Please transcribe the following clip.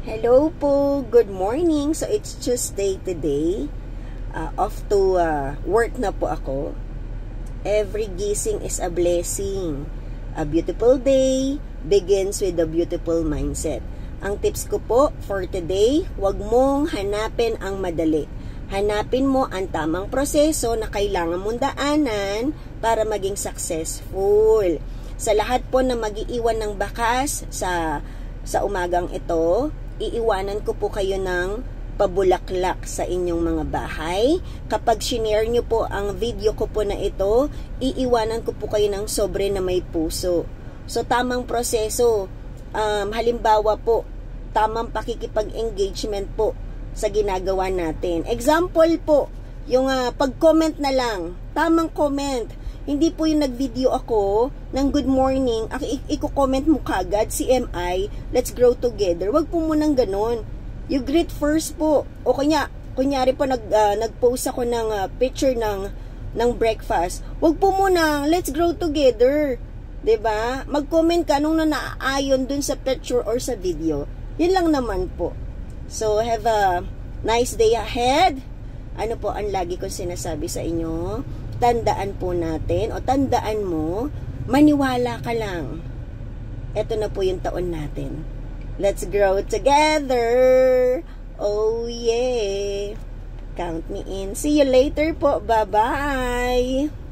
Hello po, good morning. So it's Tuesday today. Off to work na po ako. Every gising is a blessing. A beautiful day begins with a beautiful mindset. Ang tips ko po for today, huwag mong hanapin ang madali. Hanapin mo ang tamang proseso na kailangan mong daanan para maging successful. Sa lahat po na mag-iiwan ng bakas sa umagang ito, iiwanan ko po kayo ng pabulaklak sa inyong mga bahay. Kapag shinare nyo po ang video ko po na ito, iiwanan ko po kayo ng sobre na may puso. So, tamang proseso. Halimbawa po, tamang pakikipag-engagement po sa ginagawa natin. Example po, yung pag-comment na lang. Tamang comment. Hindi po yung nag-video ako ng good morning, i-comment mo kagad, CMI, let's grow together. Wag po munang ganun. You greet first po. O kunyari po nag-post ako ng picture ng breakfast. Wag po munang let's grow together. 'Di ba? Mag-comment ka nung naaayon dun sa picture or sa video. Yun lang naman po. So, have a nice day ahead. Ano po ang lagi kong sinasabi sa inyo? Tandaan po natin, o tandaan mo, maniwala ka lang. Ito na po yung taon natin. Let's grow together. Oh yeah. Count me in. See you later po. Bye-bye.